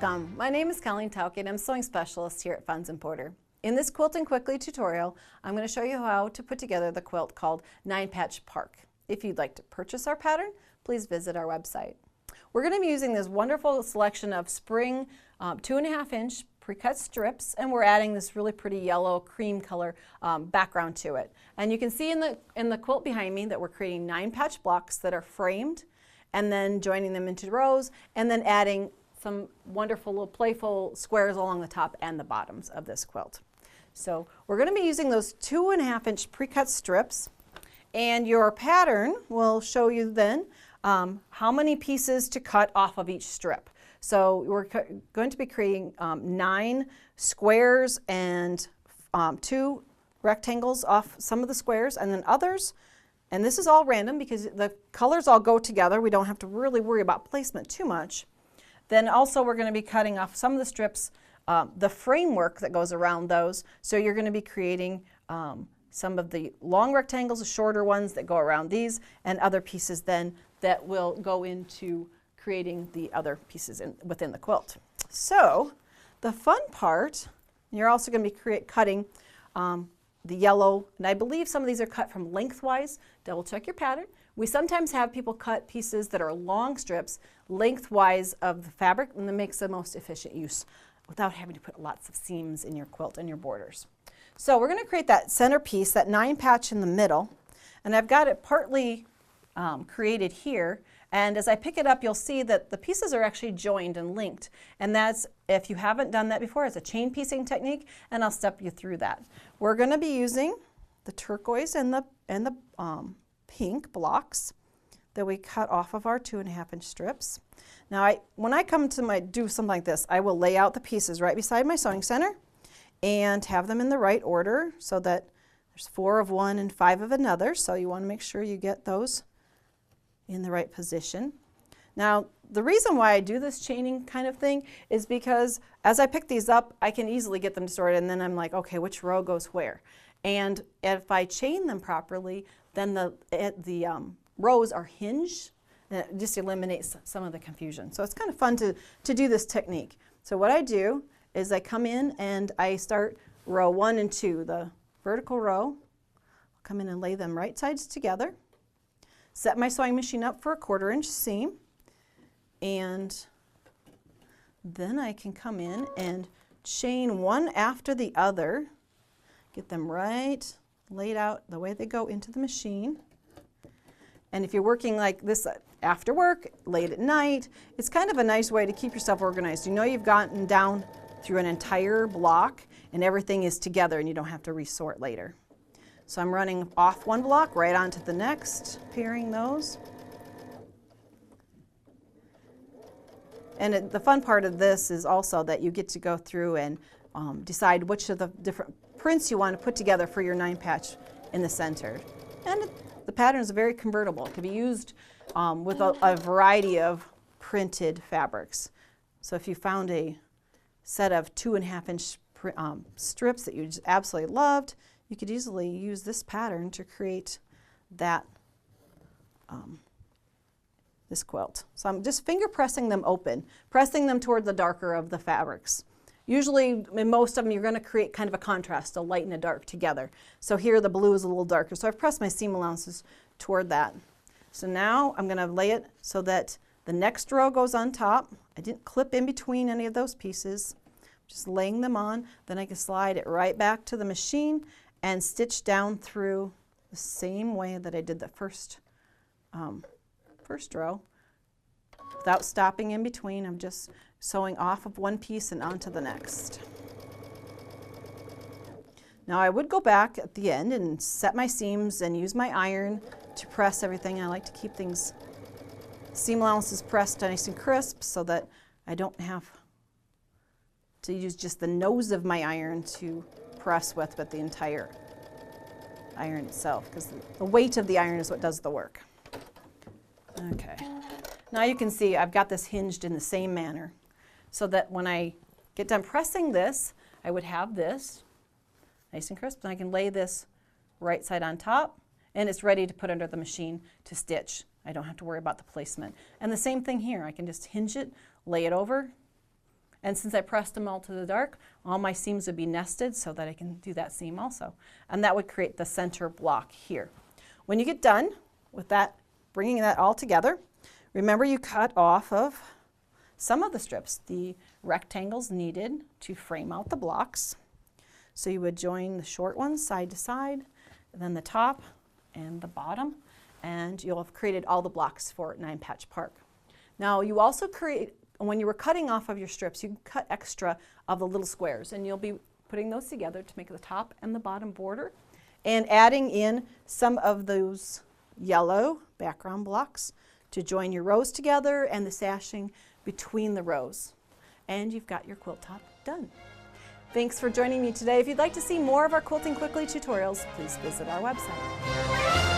Welcome! My name is Colleen Tauke and I'm sewing specialist here at Funds & Porter. In this Quilting Quickly tutorial, I'm going to show you how to put together the quilt called 9-Patch Park. If you'd like to purchase our pattern, please visit our website. We're going to be using this wonderful selection of spring 2.5-inch pre-cut strips, and we're adding this really pretty yellow cream color background to it. And you can see in the quilt behind me that we're creating 9-patch blocks that are framed and then joining them into rows and then adding some wonderful little playful squares along the top and the bottoms of this quilt. So we're going to be using those 2.5-inch pre-cut strips, and your pattern will show you then how many pieces to cut off of each strip. So we're going to be creating 9 squares and 2 rectangles off some of the squares, and then others, and this is all random because the colors all go together. We don't have to really worry about placement too much. Then also we're going to be cutting off some of the strips, the framework that goes around those. So you're going to be creating some of the long rectangles, the shorter ones that go around these, and other pieces then that will go into creating the other pieces within the quilt. So the fun part, you're also going to be cutting the yellow, and I believe some of these are cut from lengthwise. Double check your pattern. We sometimes have people cut pieces that are long strips lengthwise of the fabric, and that makes the most efficient use without having to put lots of seams in your quilt and your borders. So we're going to create that center piece, that 9-patch in the middle, and I've got it partly created here, and as I pick it up you'll see that the pieces are actually joined and linked, and that's, if you haven't done that before, it's a chain piecing technique, and I'll step you through that. We're going to be using the turquoise and the pink blocks that we cut off of our 2.5-inch strips. Now when I come to do something like this, I will lay out the pieces right beside my sewing center and have them in the right order so that there's 4 of one and 5 of another, so you want to make sure you get those in the right position. Now the reason why I do this chaining kind of thing is because as I pick these up I can easily get them sorted, and then I'm like, okay, which row goes where? And if I chain them properly, then the rows are hinged, and it just eliminates some of the confusion. So it's kind of fun to do this technique. So what I do is I come in and I start row 1 and 2, the vertical row. I'll come in and lay them right sides together. Set my sewing machine up for a 1/4-inch seam, and then I can come in and chain one after the other, get them right laid out the way they go into the machine. And if you're working like this after work, late at night, it's kind of a nice way to keep yourself organized. You know you've gotten down through an entire block and everything is together and you don't have to resort later. So I'm running off one block right onto the next, pairing those. And the fun part of this is also that you get to go through and decide which of the different prints you want to put together for your 9-patch in the center. And the pattern is very convertible. It can be used with a variety of printed fabrics. So if you found a set of 2.5-inch strips that you just absolutely loved, you could easily use this pattern to create that this quilt. So I'm just finger pressing them open, pressing them toward the darker of the fabrics. Usually in most of them you're going to create kind of a contrast, a light and a dark together. So here the blue is a little darker, so I've pressed my seam allowances toward that. So now I'm going to lay it so that the next row goes on top. I didn't clip in between any of those pieces, just laying them on. Then I can slide it right back to the machine and stitch down through the same way that I did the first row. Without stopping in between, I'm just sewing off of one piece and onto the next. Now I would go back at the end and set my seams and use my iron to press everything. I like to keep things, seam allowances pressed nice and crisp so that I don't have to use just the nose of my iron to press with, but the entire iron itself, because the weight of the iron is what does the work. Okay, now you can see I've got this hinged in the same manner, so that when I get done pressing this, I would have this nice and crisp, and I can lay this right side on top, and it's ready to put under the machine to stitch. I don't have to worry about the placement. And the same thing here, I can just hinge it, lay it over, And since I pressed them all to the dark, all my seams would be nested so that I can do that seam also. And that would create the center block here. When you get done with that, bringing that all together, remember you cut off of some of the strips, the rectangles needed to frame out the blocks. So you would join the short ones side to side, and then the top and the bottom, and you'll have created all the blocks for 9-Patch Park. Now you also create, when you were cutting off of your strips, you can cut extra of the little squares, and you'll be putting those together to make the top and the bottom border, and adding in some of those yellow background blocks to join your rows together and the sashing between the rows. And you've got your quilt top done. Thanks for joining me today. If you'd like to see more of our Quilting Quickly tutorials, please visit our website.